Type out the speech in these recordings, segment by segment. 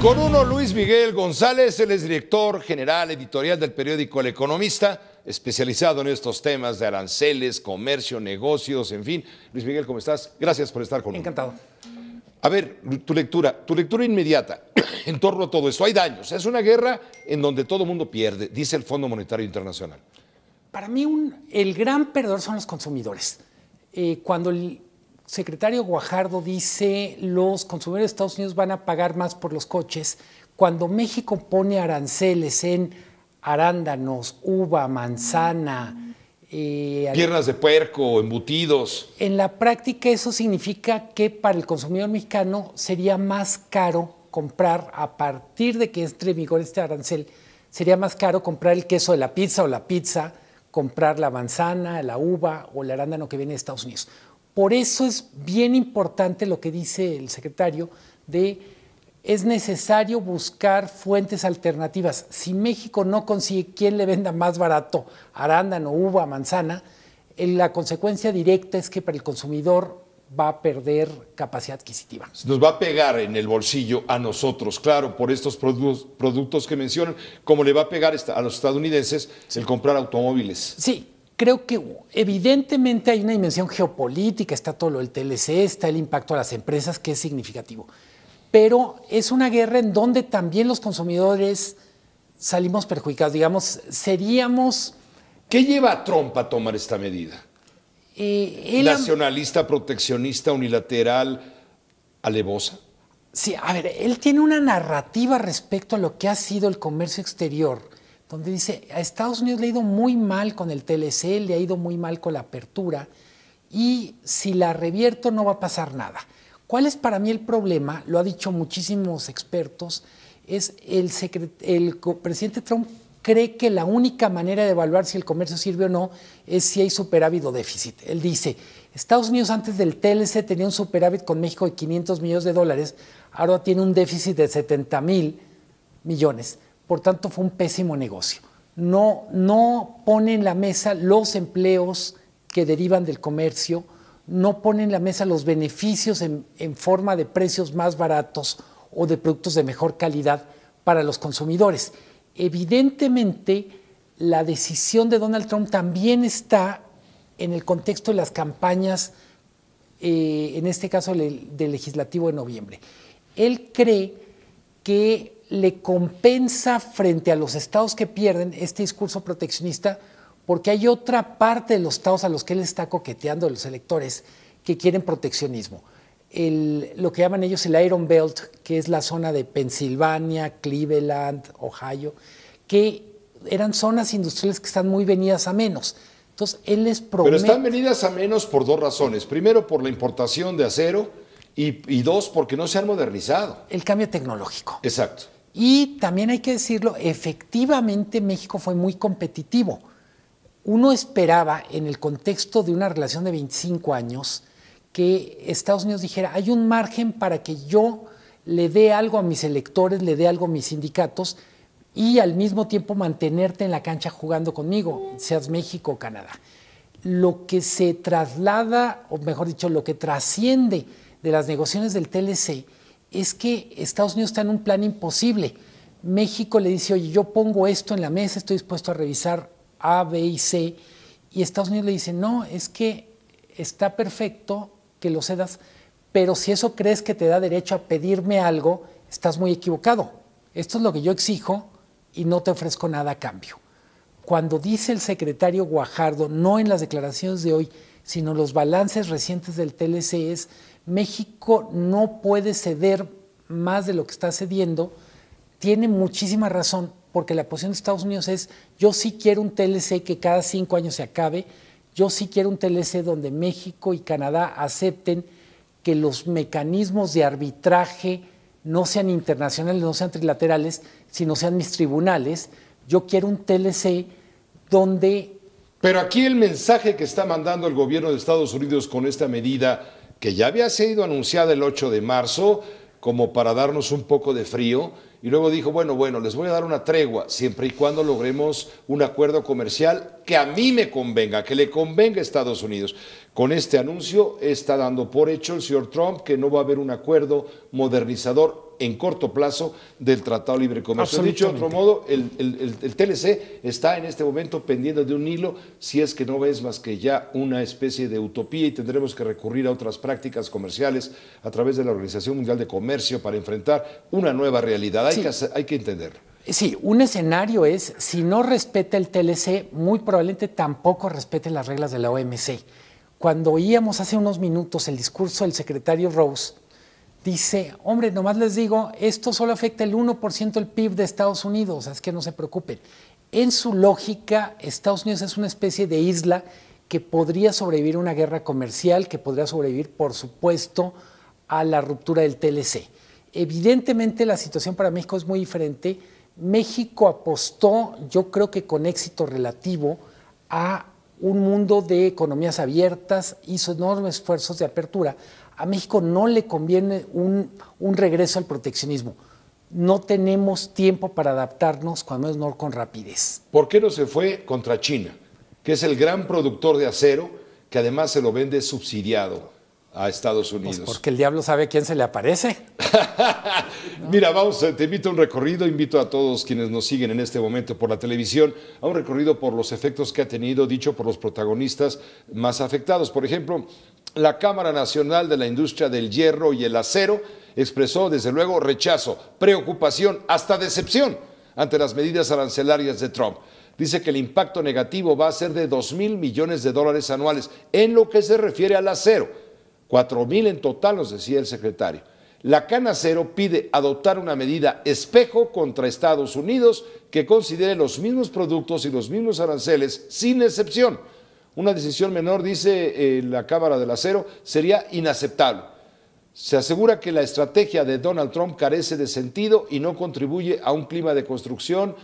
Con uno, Luis Miguel González, él es director general editorial del periódico El Economista, especializado en estos temas de aranceles, comercio, negocios, en fin. Luis Miguel, ¿cómo estás? Gracias por estar con nosotros. Encantado. A ver, tu lectura inmediata en torno a todo esto. Hay daños, es una guerra en donde todo el mundo pierde, dice el Fondo Monetario Internacional. Para mí el gran perdedor son los consumidores. Cuando el secretario Guajardo dice los consumidores de Estados Unidos van a pagar más por los coches, cuando México pone aranceles en arándanos, uva, manzana, piernas de puerco, embutidos. En la práctica eso significa que para el consumidor mexicano sería más caro comprar, a partir de que entre en vigor este arancel, sería más caro comprar el queso de la pizza o la pizza, comprar la manzana, la uva o el arándano que viene de Estados Unidos. Por eso es bien importante lo que dice el secretario es necesario buscar fuentes alternativas. Si México no consigue quién le venda más barato arándano, uva, manzana, la consecuencia directa es que para el consumidor va a perder capacidad adquisitiva. Nos va a pegar en el bolsillo a nosotros, claro, por estos productos que mencionan, como le va a pegar a los estadounidenses el comprar automóviles. Sí. Creo que evidentemente hay una dimensión geopolítica, está todo lo del TLC, está el impacto a las empresas que es significativo, pero es una guerra en donde también los consumidores salimos perjudicados, digamos, seríamos... ¿Qué lleva a Trump a tomar esta medida? ¿Nacionalista, proteccionista, unilateral, alevosa? Sí, a ver, él tiene una narrativa respecto a lo que ha sido el comercio exterior, donde dice, a Estados Unidos le ha ido muy mal con el TLC, le ha ido muy mal con la apertura, y si la revierto no va a pasar nada. ¿Cuál es para mí el problema? Lo ha dicho muchísimos expertos, es el presidente Trump cree que la única manera de evaluar si el comercio sirve o no es si hay superávit o déficit. Él dice, Estados Unidos antes del TLC tenía un superávit con México de $500 millones, ahora tiene un déficit de 70,000 millones. Por tanto, fue un pésimo negocio. No pone en la mesa los empleos que derivan del comercio, no pone en la mesa los beneficios en forma de precios más baratos o de productos de mejor calidad para los consumidores. Evidentemente, la decisión de Donald Trump también está en el contexto de las campañas, en este caso del legislativo de noviembre. Él cree que le compensa frente a los estados que pierden este discurso proteccionista porque hay otra parte de los estados a los que él está coqueteando, los electores, que quieren proteccionismo. Lo que llaman ellos el Iron Belt, que es la zona de Pensilvania, Cleveland, Ohio, que eran zonas industriales que están muy venidas a menos. Entonces, él les promete... Pero están venidas a menos por dos razones. Primero, por la importación de acero y dos, porque no se han modernizado. El cambio tecnológico. Exacto. Y también hay que decirlo, efectivamente México fue muy competitivo. Uno esperaba, en el contexto de una relación de 25 años, que Estados Unidos dijera, hay un margen para que yo le dé algo a mis electores, le dé algo a mis sindicatos y al mismo tiempo mantenerte en la cancha jugando conmigo, seas México o Canadá. Lo que se traslada, o mejor dicho, lo que trasciende de las negociaciones del TLC es que Estados Unidos está en un plan imposible. México le dice, oye, yo pongo esto en la mesa, estoy dispuesto a revisar A, B y C, y Estados Unidos le dice, no, es que está perfecto que lo cedas, pero si eso crees que te da derecho a pedirme algo, estás muy equivocado. Esto es lo que yo exijo y no te ofrezco nada a cambio. Cuando dice el secretario Guajardo, no en las declaraciones de hoy, sino los balances recientes del TLC, es México no puede ceder más de lo que está cediendo, tiene muchísima razón, porque la posición de Estados Unidos es, yo sí quiero un TLC que cada 5 años se acabe, yo sí quiero un TLC donde México y Canadá acepten que los mecanismos de arbitraje no sean internacionales, no sean trilaterales, sino sean mis tribunales. Yo quiero un TLC donde... Pero aquí el mensaje que está mandando el gobierno de Estados Unidos con esta medida, que ya había sido anunciada el 8 de marzo, como para darnos un poco de frío, y luego dijo, bueno, les voy a dar una tregua, siempre y cuando logremos un acuerdo comercial que a mí me convenga, que le convenga a Estados Unidos. Con este anuncio está dando por hecho el señor Trump que no va a haber un acuerdo modernizador en corto plazo del Tratado de Libre Comercio. Dicho de otro modo, el TLC está en este momento pendiente de un hilo, si es que no es más que ya una especie de utopía y tendremos que recurrir a otras prácticas comerciales a través de la Organización Mundial de Comercio para enfrentar una nueva realidad. Hay que entenderlo. Sí, un escenario es, si no respeta el TLC, muy probablemente tampoco respete las reglas de la OMC. Cuando oíamos hace unos minutos el discurso del secretario Rose, dice, hombre, nomás les digo, esto solo afecta el 1% del PIB de Estados Unidos, es que no se preocupen. En su lógica, Estados Unidos es una especie de isla que podría sobrevivir a una guerra comercial, que podría sobrevivir, por supuesto, a la ruptura del TLC. Evidentemente, la situación para México es muy diferente. México apostó, yo creo que con éxito relativo, a un mundo de economías abiertas, hizo enormes esfuerzos de apertura. A México no le conviene un regreso al proteccionismo. No tenemos tiempo para adaptarnos, cuando menos no con rapidez. ¿Por qué no se fue contra China, que es el gran productor de acero, que además se lo vende subsidiado a Estados Unidos? Pues porque el diablo sabe a quién se le aparece. Mira, te invito a un recorrido, invito a todos quienes nos siguen en este momento por la televisión, a un recorrido por los efectos que ha tenido, dicho por los protagonistas más afectados. Por ejemplo, la Cámara Nacional de la Industria del Hierro y el Acero expresó desde luego rechazo, preocupación, hasta decepción ante las medidas arancelarias de Trump. Dice que el impacto negativo va a ser de $2,000 millones anuales en lo que se refiere al acero. 4,000 en total, nos decía el secretario. La Canacero pide adoptar una medida espejo contra Estados Unidos que considere los mismos productos y los mismos aranceles sin excepción. Una decisión menor, dice la Cámara del Acero, sería inaceptable. Se asegura que la estrategia de Donald Trump carece de sentido y no contribuye a un clima de construcción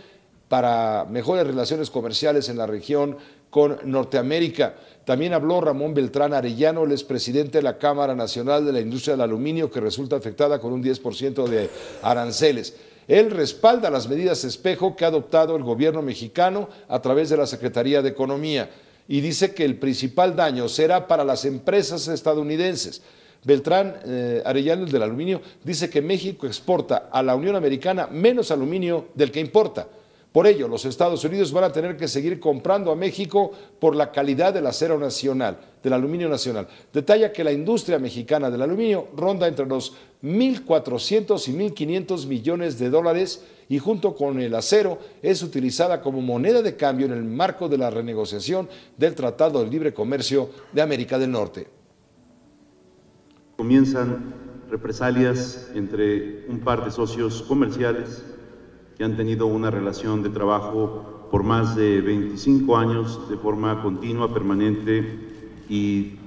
para mejores relaciones comerciales en la región con Norteamérica. También habló Ramón Beltrán Arellano, el expresidente de la Cámara Nacional de la Industria del Aluminio, que resulta afectada con un 10% de aranceles. Él respalda las medidas espejo que ha adoptado el gobierno mexicano a través de la Secretaría de Economía y dice que el principal daño será para las empresas estadounidenses. Beltrán Arellano, el del aluminio, dice que México exporta a la Unión Americana menos aluminio del que importa. Por ello, los Estados Unidos van a tener que seguir comprando a México por la calidad del acero nacional, del aluminio nacional. Detalla que la industria mexicana del aluminio ronda entre los 1.400 y 1.500 millones de dólares y junto con el acero es utilizada como moneda de cambio en el marco de la renegociación del Tratado de Libre Comercio de América del Norte. Comienzan represalias entre un par de socios comerciales que han tenido una relación de trabajo por más de 25 años de forma continua, permanente y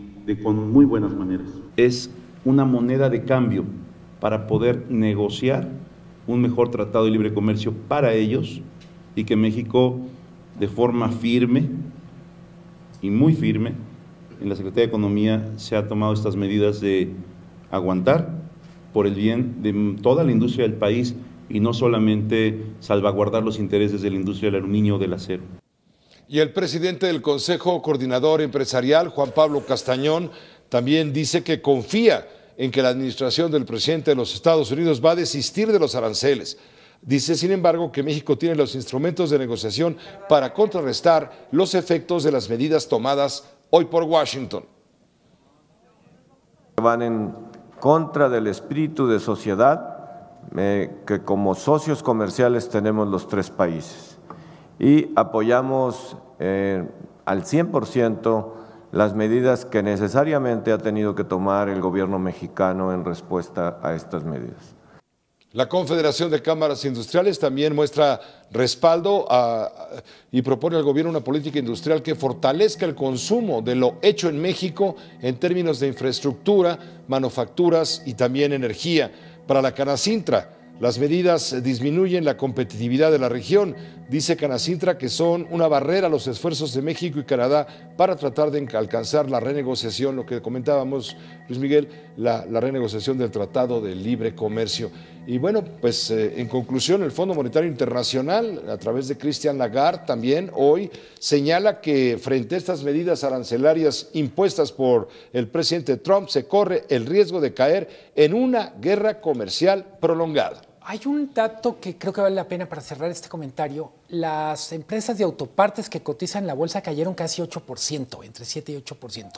con muy buenas maneras. Es una moneda de cambio para poder negociar un mejor tratado de libre comercio para ellos y que México, de forma firme y muy firme, en la Secretaría de Economía se ha tomado estas medidas de aguantar por el bien de toda la industria del país y no solamente salvaguardar los intereses de la industria del aluminio o del acero. Y el presidente del Consejo Coordinador Empresarial, Juan Pablo Castañón, también dice que confía en que la administración del presidente de los Estados Unidos va a desistir de los aranceles. Dice, sin embargo, que México tiene los instrumentos de negociación para contrarrestar los efectos de las medidas tomadas hoy por Washington. Van en contra del espíritu de sociedad que como socios comerciales tenemos los tres países y apoyamos al 100% las medidas que necesariamente ha tenido que tomar el gobierno mexicano en respuesta a estas medidas. La Confederación de Cámaras Industriales también muestra respaldo y propone al gobierno una política industrial que fortalezca el consumo de lo hecho en México en términos de infraestructura, manufacturas y también energía. Para la Canacintra, las medidas disminuyen la competitividad de la región. Dice Canacintra que son una barrera a los esfuerzos de México y Canadá para tratar de alcanzar la renegociación, lo que comentábamos, Luis Miguel, la renegociación del Tratado de Libre Comercio. Y bueno, pues en conclusión, el Fondo Monetario Internacional, a través de Christine Lagarde, también hoy señala que frente a estas medidas arancelarias impuestas por el presidente Trump, se corre el riesgo de caer en una guerra comercial prolongada. Hay un dato que creo que vale la pena para cerrar este comentario. Las empresas de autopartes que cotizan en la bolsa cayeron casi 8%, entre 7 y 8%.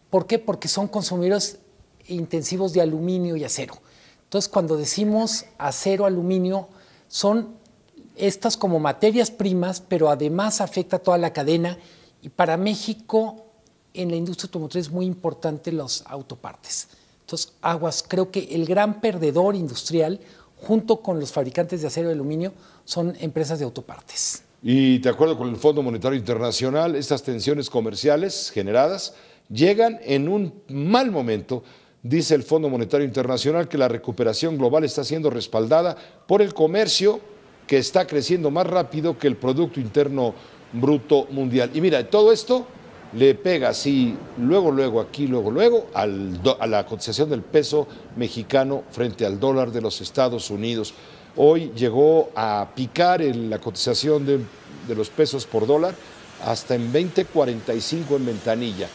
¿Por qué? Porque son consumidores intensivos de aluminio y acero. Entonces, cuando decimos acero, aluminio, son estas como materias primas, pero además afecta a toda la cadena. Y para México, en la industria automotriz es muy importante los autopartes. Entonces, aguas, creo que el gran perdedor industrial, junto con los fabricantes de acero y aluminio, son empresas de autopartes. Y de acuerdo con el Fondo Monetario Internacional, estas tensiones comerciales generadas llegan en un mal momento. Dice el Fondo Monetario Internacional que la recuperación global está siendo respaldada por el comercio, que está creciendo más rápido que el Producto Interno Bruto Mundial. Y mira, todo esto le pega así, luego, a la cotización del peso mexicano frente al dólar de los Estados Unidos. Hoy llegó a picar la cotización de los pesos por dólar hasta en 20.45 en ventanilla.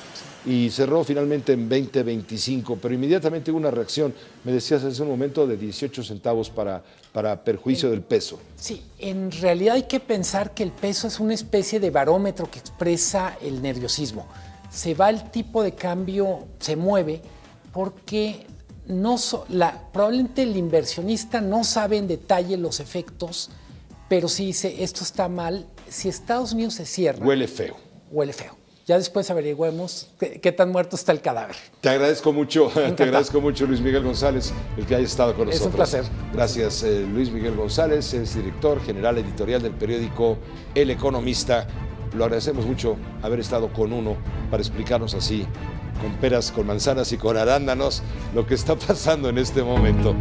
Y cerró finalmente en 20.25, pero inmediatamente hubo una reacción, me decías hace un momento, de 18 centavos para perjuicio del peso. Sí, en realidad hay que pensar que el peso es una especie de barómetro que expresa el nerviosismo. Se va el tipo de cambio, se mueve, porque probablemente el inversionista no sabe en detalle los efectos, pero sí dice, esto está mal. Si Estados Unidos se cierra... Huele feo. Huele feo. Ya después averigüemos qué tan muerto está el cadáver. Te agradezco mucho, Luis Miguel González, el que haya estado con nosotros. Es un placer. Gracias, Luis Miguel González, es director general editorial del periódico El Economista. Lo agradecemos mucho haber estado con uno para explicarnos así, con peras, con manzanas y con arándanos, lo que está pasando en este momento.